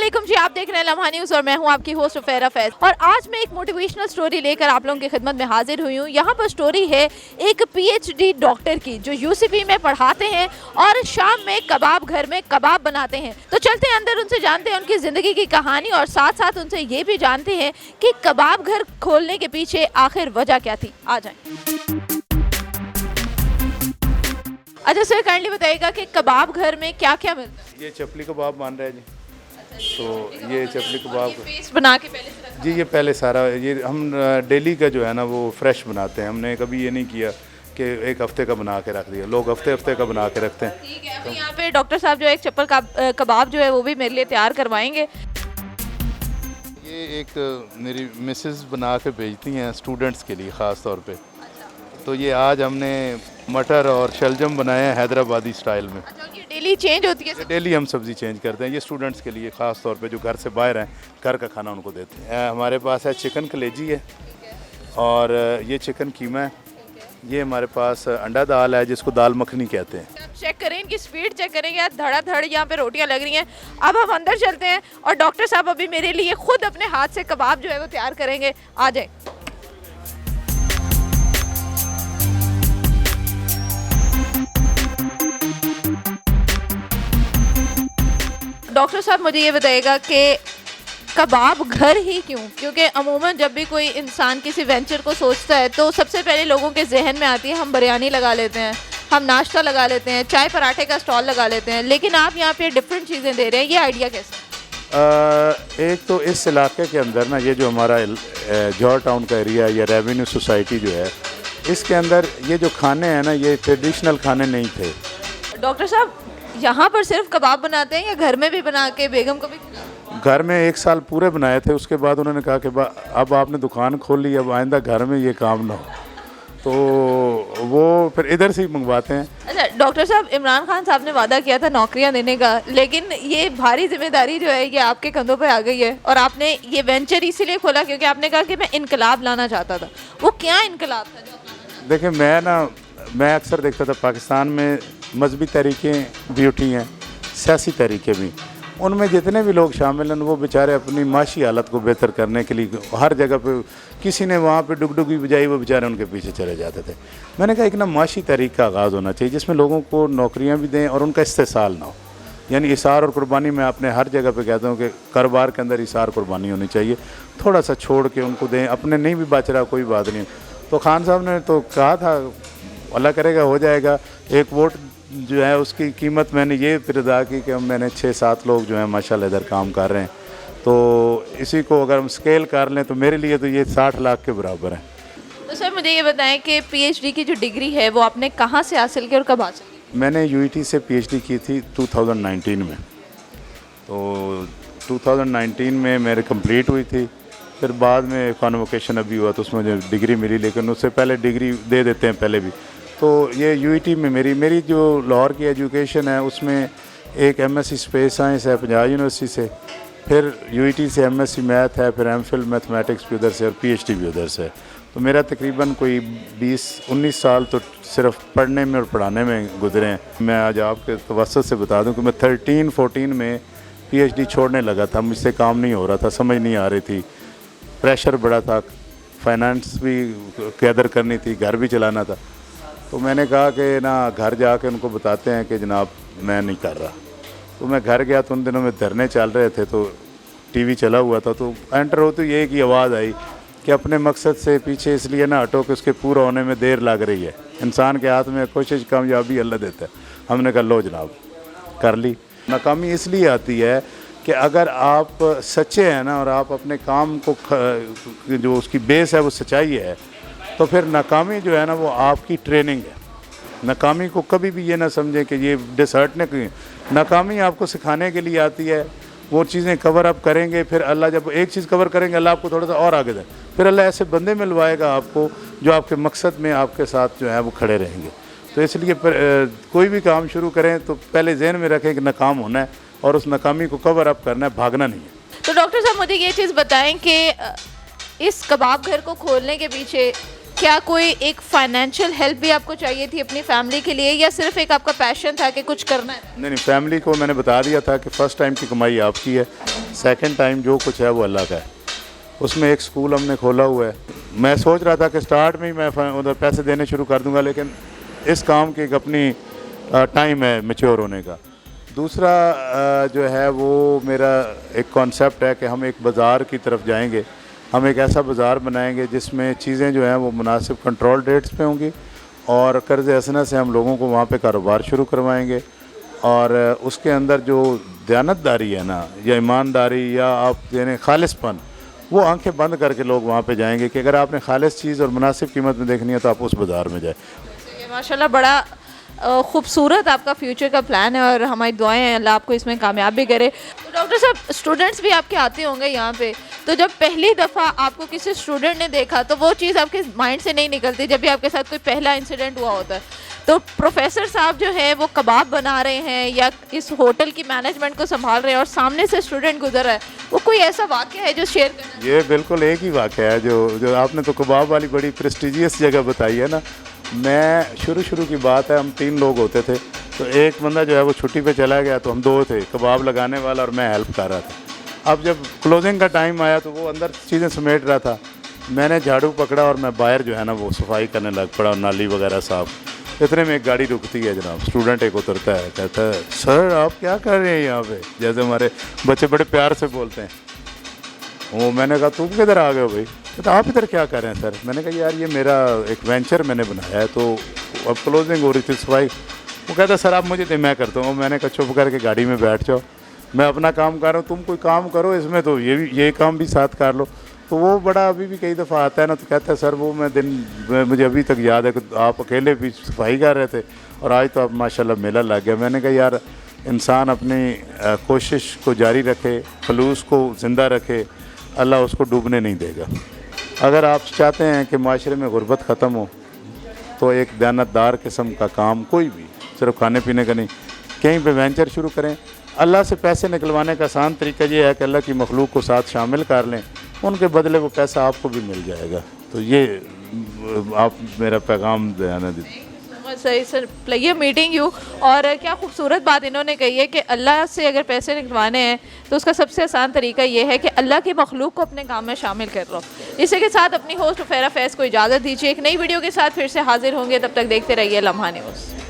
अस्सलामुअलैकुम जी, आप देख रहे हैं लम्हा न्यूज़ और मैं हूं आपकी होस्ट फेरा फैज। और आज मैं एक मोटिवेशनल स्टोरी लेकर आप लोगों की खिदमत में हाजिर हुई हूं। यहां पर स्टोरी है एक पीएचडी डॉक्टर की जो यूसीपी में पढ़ाते हैं और शाम में कबाब घर में कबाब बनाते हैं। तो चलते हैं अंदर, उनसे जानते हैं उनकी ज़िंदगी की कहानी और साथ साथ उनसे ये भी जानते हैं कि कबाब घर खोलने के पीछे आखिर वजह क्या थी। आ जाएं। अच्छा सर, काइंडली बताइएगा कि कबाब घर में क्या क्या मिलता है? ये चपली कबाब बन रहा है जी। तो ये चपली कबाब पेस्ट बना के पहले से रखा जी, ये पहले सारा ये हम डेली का जो है ना वो फ्रेश बनाते हैं। हमने कभी ये नहीं किया कि एक हफ्ते का बना के रख दिया। लोग हफ्ते हफ्ते का बना के रखते हैं। ठीक है, अभी यहाँ पे डॉक्टर साहब जो एक चप्पल कबाब जो है वो भी मेरे लिए तैयार करवाएंगे। ये एक मेरी मिसेस बना के भेजती हैं स्टूडेंट्स के लिए ख़ास तौर पे। तो ये आज हमने मटर और शलजम बनाए हैं हैदराबादी स्टाइल में। अच्छा, ये डेली चेंज होती है? डेली हम सब्ज़ी चेंज करते हैं। ये स्टूडेंट्स के लिए ख़ास तौर पे जो घर से बाहर हैं, घर का खाना उनको देते हैं। हमारे पास है चिकन कलेजी है और ये चिकन कीमा है। ये हमारे पास अंडा दाल है जिसको दाल मखनी कहते हैं। आप चेक करें, इनकी स्पीड चेक करेंगे, धड़ाधड़ यहाँ पे रोटियाँ लग रही हैं। अब हम अंदर चलते हैं और डॉक्टर साहब अभी मेरे लिए खुद अपने हाथ से कबाब जो है वो तैयार करेंगे। आ जाए। डॉक्टर साहब मुझे ये बताइएगा कि कबाब घर ही क्यों? क्योंकि अमूमन जब भी कोई इंसान किसी वेंचर को सोचता है तो सबसे पहले लोगों के जहन में आती है हम बिरयानी लगा लेते हैं, हम नाश्ता लगा लेते हैं, चाय पराठे का स्टॉल लगा लेते हैं, लेकिन आप यहाँ पे डिफरेंट चीज़ें दे रहे हैं। ये आइडिया कैसे? एक तो इस इलाके के अंदर ना ये जो हमारा जॉर्ज टाउन का एरिया या रेवेन्यू सोसाइटी जो है, इसके अंदर ये जो खाने हैं ना ये ट्रेडिशनल खाने नहीं थे। डॉक्टर साहब यहाँ पर सिर्फ कबाब बनाते हैं या घर में भी बना के बेगम को भी खिलाते हैं? घर में 1 साल पूरे बनाए थे। उसके बाद उन्होंने कहा कि अब आपने दुकान खोल ली, अब आइंदा घर में ये काम ना हो, तो वो फिर इधर से ही मंगवाते हैं। अच्छा डॉक्टर साहब, इमरान खान साहब ने वादा किया था नौकरियां देने का, लेकिन ये भारी जिम्मेदारी जो है ये आपके कंधों पे आ गई है और आपने ये वेंचर इसीलिए खोला क्योंकि आपने कहा कि मैं इनकलाब लाना चाहता था। वो क्या इनकलाब था जो आप लाना चाहते थे? देखिए मैं अक्सर देखता था पाकिस्तान में मजहबी तरीक़े भी उठी हैं, सियासी तरीक़े भी। उनमें जितने भी लोग शामिल हैं वो बेचारे अपनी माशी हालत को बेहतर करने के लिए हर जगह पे किसी ने वहाँ पे डुगडुगी बजाई, वो बेचारे उनके पीछे चले जाते थे। मैंने कहा एक ना माशी तरीक़ का आगाज़ होना चाहिए जिसमें लोगों को नौकरियाँ भी दें और उनका इस्तेसाल ना हो। यानी इसार और कुर्बानी मैं अपने हर जगह पे कहता हूँ कि कारोबार के अंदर इसार कुर्बानी होनी चाहिए। थोड़ा सा छोड़ के उनको दें, अपने नहीं भी बच रहा कोई बात नहीं। तो खान साहब ने तो कहा था अल्लाह करेगा हो जाएगा। एक वोट जो है उसकी कीमत मैंने ये फिर अदा की कि मैंने 6-7 लोग जो हैं माशाल्लाह इधर काम कर रहे हैं। तो इसी को अगर हम स्केल कर लें तो मेरे लिए तो ये 60 लाख के बराबर है। तो सर मुझे ये बताएं कि पीएचडी की जो डिग्री है वो आपने कहाँ से हासिल की और कब हासिल की? मैंने यूईटी से पीएचडी की थी 2019 में। तो 2019 में मेरे कंप्लीट हुई थी। फिर बाद में कॉन्वोकेशन अभी हुआ तो उसमें मुझे डिग्री मिली, लेकिन उससे पहले डिग्री दे देते हैं पहले भी। तो ये यूईटी में मेरी जो लाहौर की एजुकेशन है उसमें एक एमएससी स्पेस साइंस है पंजाब यूनिवर्सिटी से, फिर यूईटी से एमएससी मैथ है, फिर एमफिल मैथमेटिक्स भी उधर से और पीएचडी भी उधर से। तो मेरा तकरीबन कोई 20-19 साल तो सिर्फ पढ़ने में और पढ़ाने में गुजरे हैं। मैं आज आपके तवज्जुह से बता दूं कि मैं 13-14 में पीएचडी छोड़ने लगा था। मुझसे काम नहीं हो रहा था, समझ नहीं आ रही थी, प्रेशर बड़ा था, फाइनेंस भी गैदर करनी थी, घर भी चलाना था। तो मैंने कहा कि ना घर जाके उनको बताते हैं कि जनाब मैं नहीं कर रहा। तो मैं घर गया तो उन दिनों में धरने चल रहे थे तो टीवी चला हुआ था। तो एंटर होते ही एक ही आवाज़ आई कि अपने मकसद से पीछे इसलिए ना हटो कि उसके पूरा होने में देर लग रही है। इंसान के हाथ में कोशिश कामयाबी अल्लाह देता है। हमने कहा लो जनाब कर ली। नाकामी इसलिए आती है कि अगर आप सच्चे हैं ना और आप अपने काम को जो उसकी बेस है वो सच्चाई है, तो फिर नाकामी जो है ना वो आपकी ट्रेनिंग है। नाकामी को कभी भी ये ना समझें कि ये डिसहर्टने की, नाकामी आपको सिखाने के लिए आती है। वो चीज़ें कवर अप करेंगे, फिर अल्लाह जब एक चीज़ कवर करेंगे अल्लाह आपको थोड़ा सा और आगे दें, फिर अल्लाह ऐसे बंदे मिलवाएगा आपको जो आपके मकसद में आपके साथ जो है वो खड़े रहेंगे। तो इसलिए कोई भी काम शुरू करें तो पहले जहन में रखें कि नाकाम होना है और उस नाकामी को कवर अप करना है, भागना नहीं है। तो डॉक्टर साहब मुझे ये चीज़ बताएं कि इस कबाब घर को खोलने के पीछे क्या कोई एक फाइनेंशियल हेल्प भी आपको चाहिए थी अपनी फैमिली के लिए, या सिर्फ एक आपका पैशन था कि कुछ करना है? नहीं, फैमिली को मैंने बता दिया था कि फ़र्स्ट टाइम की कमाई आपकी है, सेकंड टाइम जो कुछ है वो अल्लाह का है। उसमें एक स्कूल हमने खोला हुआ है। मैं सोच रहा था कि स्टार्ट में ही मैं उधर पैसे देने शुरू कर दूंगा, लेकिन इस काम की एक अपनी टाइम है मैच्योर होने का। दूसरा जो है वो मेरा एक कॉन्सेप्ट है कि हम एक बाज़ार की तरफ जाएंगे। हम एक ऐसा बाज़ार बनाएंगे जिसमें चीज़ें जो हैं वो मुनासिब कंट्रोल रेट्स पे होंगी, और कर्ज़ हसना से हम लोगों को वहाँ पे कारोबार शुरू करवाएंगे। और उसके अंदर जो दयानतदारी है ना, या ईमानदारी, या आप यानी खालिसपन, वो आंखें बंद करके लोग वहाँ पे जाएंगे कि अगर आपने खालिस चीज़ और मुनासिब कीमत में देखनी है तो आप उस बाज़ार में जाए। ये माशाल्लाह बड़ा खूबसूरत आपका फ्यूचर का प्लान है, और हमारी दुआएं हैं अल्लाह आपको इसमें कामयाब भी करे। तो डॉक्टर साहब, स्टूडेंट्स भी आपके आते होंगे यहाँ पे, तो जब पहली दफ़ा आपको किसी स्टूडेंट ने देखा तो वो चीज़ आपके माइंड से नहीं निकलती जब भी आपके साथ कोई पहला इंसिडेंट हुआ होता है। तो प्रोफेसर साहब जो है वो कबाब बना रहे हैं या इस होटल की मैनेजमेंट को संभाल रहे हैं और सामने से स्टूडेंट गुजर रहा है, वो कोई ऐसा वाक़या है जो शेयर करना? ये बिल्कुल एक ही वाक़या है जो आपने तो कबाब वाली बड़ी प्रेस्टिजियस जगह बताई है ना। मैं शुरू की बात है, हम 3 लोग होते थे, तो एक बंदा जो है वो छुट्टी पे चला गया, तो हम 2 थे, कबाब लगाने वाला और मैं हेल्प कर रहा था। अब जब क्लोजिंग का टाइम आया तो वो अंदर चीज़ें समेट रहा था, मैंने झाड़ू पकड़ा और मैं बाहर जो है ना वो सफाई करने लग पड़ा, और नाली वगैरह साफ। इतने में एक गाड़ी रुकती है जनाब, स्टूडेंट एक उतरता है, कहता है सर आप क्या कर रहे हैं यहाँ पे, जैसे हमारे बच्चे बड़े प्यार से बोलते हैं। वो मैंने कहा तुम किधर आ गए हो भाई? तो आप इधर क्या कर रहे हैं सर? मैंने कहा यार ये मेरा एक वेंचर मैंने बनाया है, तो अब क्लोजिंग हो रही थी, सफाई। वो कहता सर आप मुझे दे, मैं करता हूँ। मैंने कहा चुप करके गाड़ी में बैठ जाओ, मैं अपना काम कर रहा हूँ, तुम कोई काम करो इसमें, तो ये काम भी साथ कर लो। तो वो बड़ा अभी भी कई दफ़ा आता है ना, तो कहता है सर वो मुझे अभी तक याद है कि आप अकेले भी सफाई कर रहे थे और आज तो आप माशाल्लाह मेला लग गया। मैंने कहा यार इंसान अपनी कोशिश को जारी रखे, खलूस को ज़िंदा रखे, अल्लाह उसको डूबने नहीं देगा। अगर आप चाहते हैं कि माशरे में गुर्बत ख़त्म हो, तो एक दयानतदार किस्म का काम, कोई भी सिर्फ खाने पीने का नहीं, कहीं पे वेंचर शुरू करें। अल्लाह से पैसे निकलवाने का आसान तरीका ये है कि अल्लाह की मखलूक को साथ शामिल कर लें, उनके बदले वो पैसा आपको भी मिल जाएगा। तो ये आप मेरा पैगाम देना दीजिए। सही सर, प्लेयर मीटिंग यू। और क्या खूबसूरत बात इन्होंने कही है कि अल्लाह से अगर पैसे निकलवाने हैं तो उसका सबसे आसान तरीका ये है कि अल्लाह की मखलूक को अपने काम में शामिल कर लो। इसी के साथ अपनी होस्ट फैरा फैज़ को इजाज़त दीजिए। एक नई वीडियो के साथ फिर से हाजिर होंगे, तब तक देखते रहिए लम्हा न्यूज़।